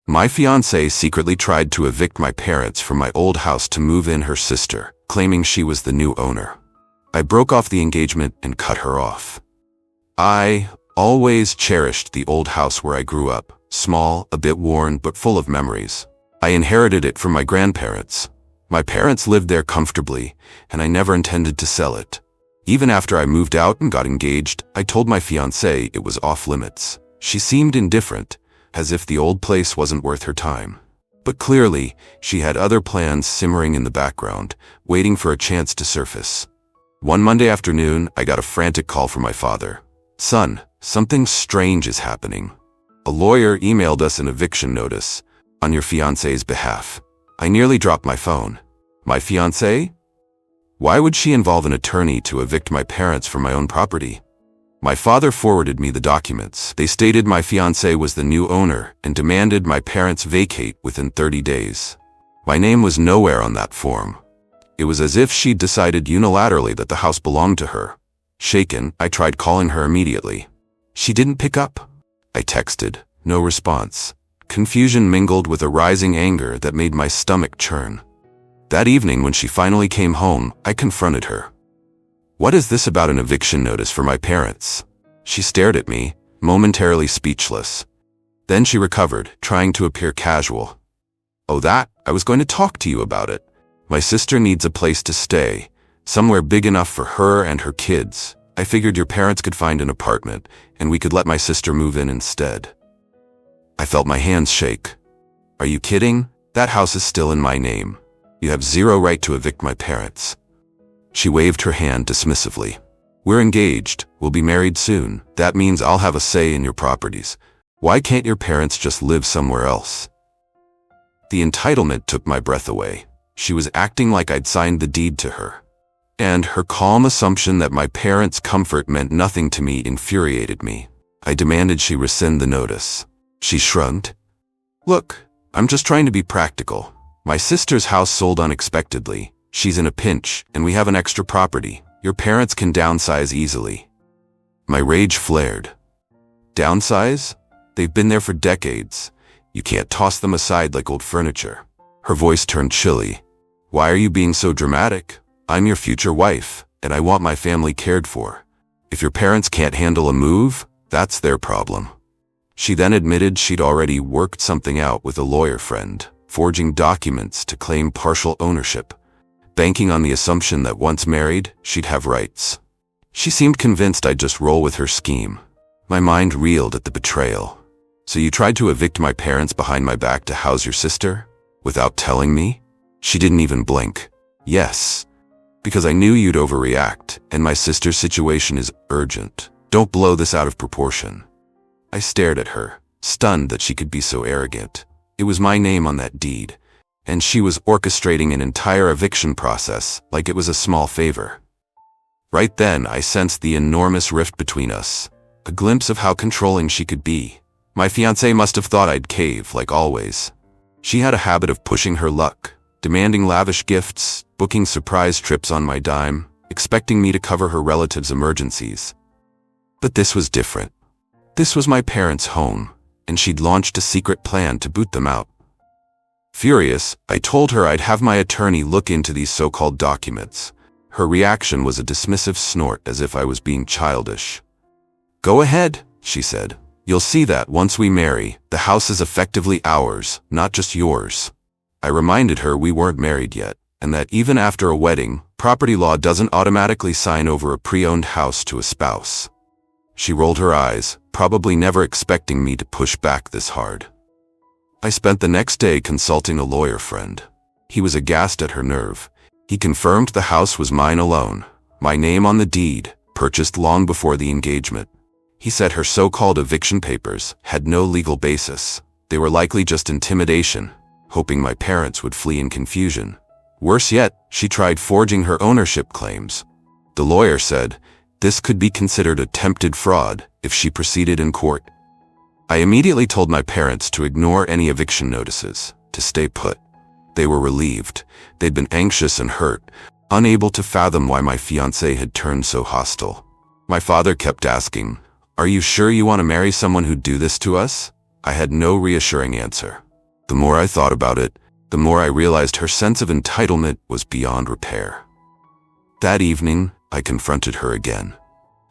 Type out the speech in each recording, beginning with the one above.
My fiancée secretly tried to evict my parents from my old house to move in her sister, claiming she was the new owner. I broke off the engagement and cut her off. I always cherished the old house where I grew up, small, a bit worn, but full of memories. I inherited it from my grandparents. My parents lived there comfortably, and I never intended to sell it. Even after I moved out and got engaged, I told my fiancée it was off limits. She seemed indifferent, as if the old place wasn't worth her time. But clearly, she had other plans simmering in the background, waiting for a chance to surface. One Monday afternoon, I got a frantic call from my father. "Son, something strange is happening. A lawyer emailed us an eviction notice on your fiancée's behalf." I nearly dropped my phone. My fiancée? Why would she involve an attorney to evict my parents from my own property? My father forwarded me the documents. They stated my fiancée was the new owner and demanded my parents vacate within 30 days. My name was nowhere on that form. It was as if she'd decided unilaterally that the house belonged to her. Shaken, I tried calling her immediately. She didn't pick up. I texted. No response. Confusion mingled with a rising anger that made my stomach churn. That evening, when she finally came home, I confronted her. "What is this about an eviction notice for my parents?" She stared at me, momentarily speechless. Then she recovered, trying to appear casual. "Oh, I was going to talk to you about it. My sister needs a place to stay, somewhere big enough for her and her kids. I figured your parents could find an apartment, and we could let my sister move in instead." I felt my hands shake. "Are you kidding? That house is still in my name. You have zero right to evict my parents." She waved her hand dismissively. "We're engaged. We'll be married soon. That means I'll have a say in your properties. Why can't your parents just live somewhere else?" The entitlement took my breath away. She was acting like I'd signed the deed to her. And her calm assumption that my parents' comfort meant nothing to me infuriated me. I demanded she rescind the notice. She shrugged. "Look, I'm just trying to be practical. My sister's house sold unexpectedly. She's in a pinch, and we have an extra property. Your parents can downsize easily." My rage flared. "Downsize? They've been there for decades. You can't toss them aside like old furniture." Her voice turned chilly. "Why are you being so dramatic? I'm your future wife, and I want my family cared for. If your parents can't handle a move, that's their problem." She then admitted she'd already worked something out with a lawyer friend, forging documents to claim partial ownership, banking on the assumption that once married, she'd have rights. She seemed convinced I'd just roll with her scheme. My mind reeled at the betrayal. "So you tried to evict my parents behind my back to house your sister? Without telling me?" She didn't even blink. "Yes, because I knew you'd overreact, and my sister's situation is urgent. Don't blow this out of proportion." I stared at her, stunned that she could be so arrogant. It was my name on that deed, and she was orchestrating an entire eviction process like it was a small favor. Right then, I sensed the enormous rift between us, a glimpse of how controlling she could be. My fiancée must have thought I'd cave, like always. She had a habit of pushing her luck, demanding lavish gifts, booking surprise trips on my dime, expecting me to cover her relatives' emergencies. But this was different. This was my parents' home, and she'd launched a secret plan to boot them out. Furious, I told her I'd have my attorney look into these so-called documents. Her reaction was a dismissive snort, as if I was being childish. "Go ahead," she said. "You'll see that once we marry, the house is effectively ours, not just yours." I reminded her we weren't married yet, and that even after a wedding, property law doesn't automatically sign over a pre-owned house to a spouse. She rolled her eyes, probably never expecting me to push back this hard. I spent the next day consulting a lawyer friend. He was aghast at her nerve. He confirmed the house was mine alone, my name on the deed, purchased long before the engagement. He said her so-called eviction papers had no legal basis. They were likely just intimidation, hoping my parents would flee in confusion. Worse yet, she tried forging her ownership claims. The lawyer said this could be considered attempted fraud if she proceeded in court. I immediately told my parents to ignore any eviction notices, to stay put. They were relieved. They'd been anxious and hurt, unable to fathom why my fiancée had turned so hostile. My father kept asking, "Are you sure you want to marry someone who'd do this to us?" I had no reassuring answer. The more I thought about it, the more I realized her sense of entitlement was beyond repair. That evening, I confronted her again.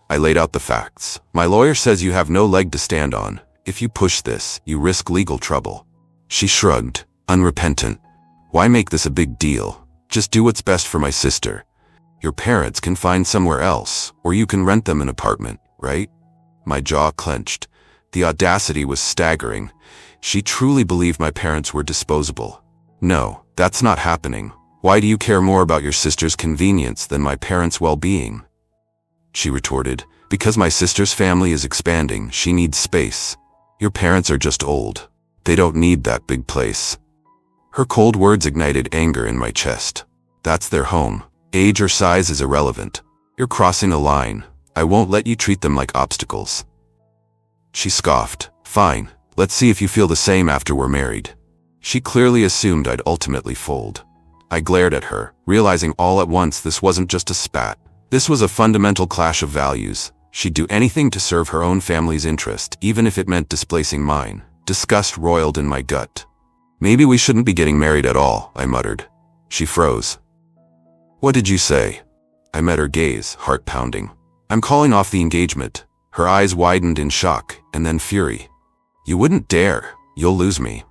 I laid out the facts. My lawyer says you have no leg to stand on. If you push this, you risk legal trouble. She shrugged, unrepentant. Why make this a big deal? Just do what's best for my sister. Your parents can find somewhere else, or you can rent them an apartment, right? My jaw clenched. The audacity was staggering. She truly believed my parents were disposable. No, that's not happening. Why do you care more about your sister's convenience than my parents' well-being? She retorted, because my sister's family is expanding, she needs space. Your parents are just old. They don't need that big place. Her cold words ignited anger in my chest. That's their home. Age or size is irrelevant. You're crossing a line. I won't let you treat them like obstacles. She scoffed. Fine, let's see if you feel the same after we're married. She clearly assumed I'd ultimately fold. I glared at her, realizing all at once this wasn't just a spat. This was a fundamental clash of values. She'd do anything to serve her own family's interest, even if it meant displacing mine. Disgust roiled in my gut. Maybe we shouldn't be getting married at all, I muttered. She froze. What did you say? I met her gaze, heart pounding. I'm calling off the engagement. Her eyes widened in shock, and then fury. You wouldn't dare. You'll lose me.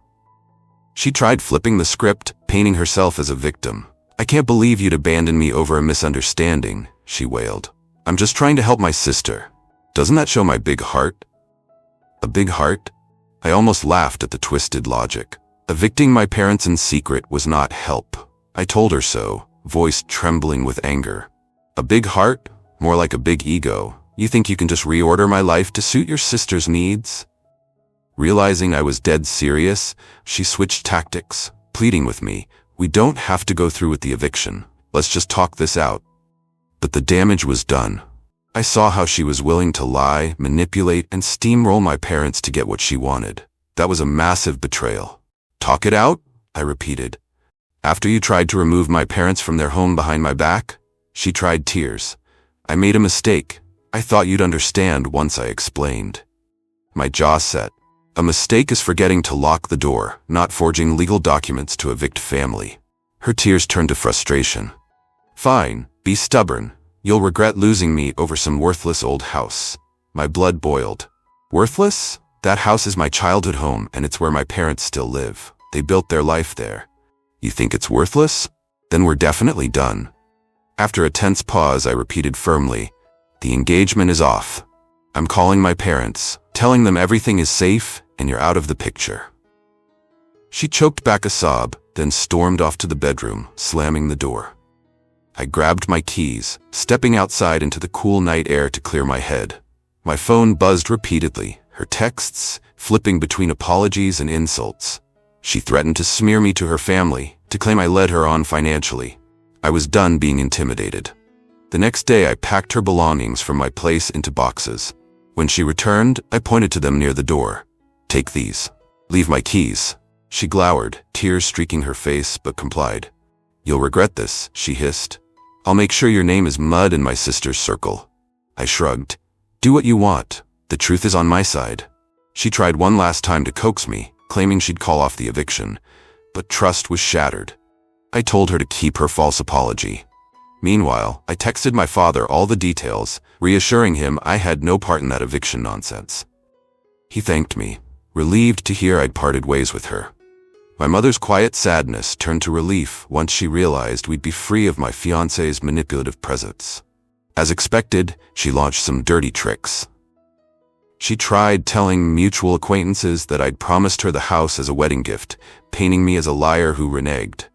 She tried flipping the script, painting herself as a victim. I can't believe you'd abandon me over a misunderstanding, she wailed. I'm just trying to help my sister. Doesn't that show my big heart? A big heart? I almost laughed at the twisted logic. Evicting my parents in secret was not help. I told her so, voice trembling with anger. A big heart? More like a big ego. You think you can just reorder my life to suit your sister's needs? Realizing I was dead serious, she switched tactics, pleading with me. We don't have to go through with the eviction. Let's just talk this out. But the damage was done. I saw how she was willing to lie, manipulate, and steamroll my parents to get what she wanted. That was a massive betrayal. Talk it out? I repeated. After you tried to remove my parents from their home behind my back? She tried tears. I made a mistake. I thought you'd understand once I explained. My jaw set. A mistake is forgetting to lock the door, not forging legal documents to evict family. Her tears turned to frustration. Fine, be stubborn. You'll regret losing me over some worthless old house. My blood boiled. Worthless? That house is my childhood home, and it's where my parents still live. They built their life there. You think it's worthless? Then we're definitely done. After a tense pause, I repeated firmly, the engagement is off. I'm calling my parents, telling them everything is safe, and you're out of the picture. She choked back a sob, then stormed off to the bedroom, slamming the door. I grabbed my keys, stepping outside into the cool night air to clear my head. My phone buzzed repeatedly, her texts flipping between apologies and insults. She threatened to smear me to her family, to claim I led her on financially. I was done being intimidated. The next day, I packed her belongings from my place into boxes. When she returned, I pointed to them near the door. Take these. Leave my keys. She glowered, tears streaking her face, but complied. You'll regret this, she hissed. I'll make sure your name is mud in my sister's circle. I shrugged. Do what you want. The truth is on my side. She tried one last time to coax me, claiming she'd call off the eviction, but trust was shattered. I told her to keep her false apology. Meanwhile, I texted my father all the details, reassuring him I had no part in that eviction nonsense. He thanked me, relieved to hear I'd parted ways with her. My mother's quiet sadness turned to relief once she realized we'd be free of my fiancé's manipulative presence. As expected, she launched some dirty tricks. She tried telling mutual acquaintances that I'd promised her the house as a wedding gift, painting me as a liar who reneged.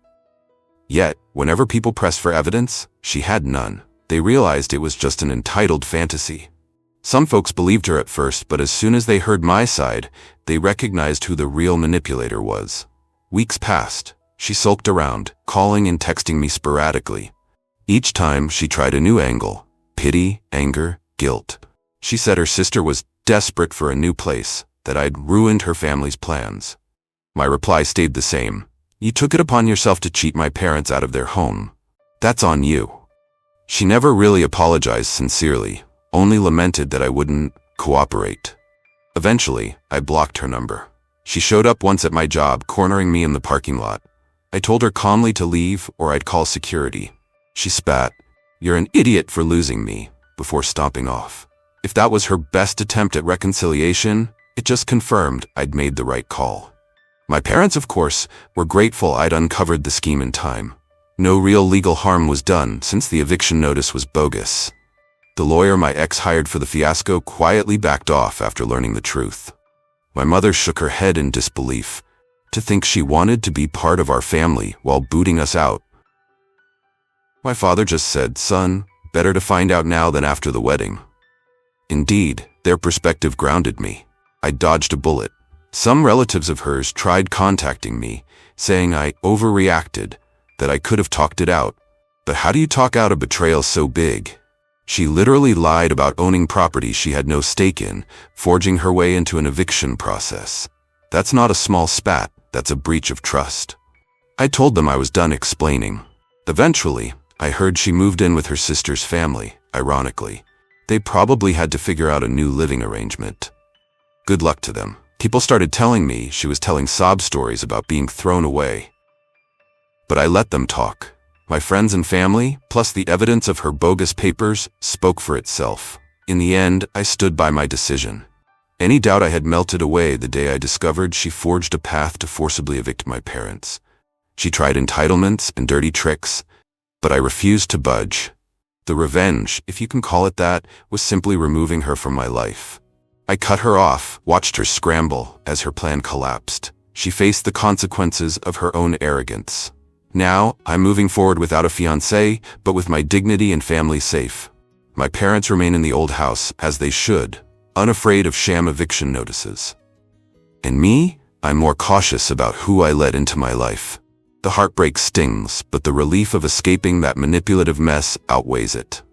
Yet, whenever people pressed for evidence, she had none. They realized it was just an entitled fantasy. Some folks believed her at first, but as soon as they heard my side, they recognized who the real manipulator was. Weeks passed. She sulked around, calling and texting me sporadically. Each time, she tried a new angle. Pity, anger, guilt. She said her sister was desperate for a new place, that I'd ruined her family's plans. My reply stayed the same. You took it upon yourself to cheat my parents out of their home. That's on you. She never really apologized sincerely, only lamented that I wouldn't cooperate. Eventually, I blocked her number. She showed up once at my job, cornering me in the parking lot. I told her calmly to leave or I'd call security. She spat, "You're an idiot for losing me," before stomping off. If that was her best attempt at reconciliation, it just confirmed I'd made the right call. My parents, of course, were grateful I'd uncovered the scheme in time. No real legal harm was done since the eviction notice was bogus. The lawyer my ex hired for the fiasco quietly backed off after learning the truth. My mother shook her head in disbelief. To think she wanted to be part of our family while booting us out. My father just said, "Son, better to find out now than after the wedding." Indeed, their perspective grounded me. I dodged a bullet. Some relatives of hers tried contacting me, saying I overreacted, that I could have talked it out. But how do you talk out a betrayal so big? She literally lied about owning property she had no stake in, forging her way into an eviction process. That's not a small spat, that's a breach of trust. I told them I was done explaining. Eventually, I heard she moved in with her sister's family, ironically. They probably had to figure out a new living arrangement. Good luck to them. People started telling me she was telling sob stories about being thrown away. But I let them talk. My friends and family, plus the evidence of her bogus papers, spoke for itself. In the end, I stood by my decision. Any doubt I had melted away the day I discovered she forged a path to forcibly evict my parents. She tried entitlements and dirty tricks, but I refused to budge. The revenge, if you can call it that, was simply removing her from my life. I cut her off, watched her scramble as her plan collapsed. She faced the consequences of her own arrogance. Now, I'm moving forward without a fiancé, but with my dignity and family safe. My parents remain in the old house, as they should, unafraid of sham eviction notices. And me, I'm more cautious about who I let into my life. The heartbreak stings, but the relief of escaping that manipulative mess outweighs it.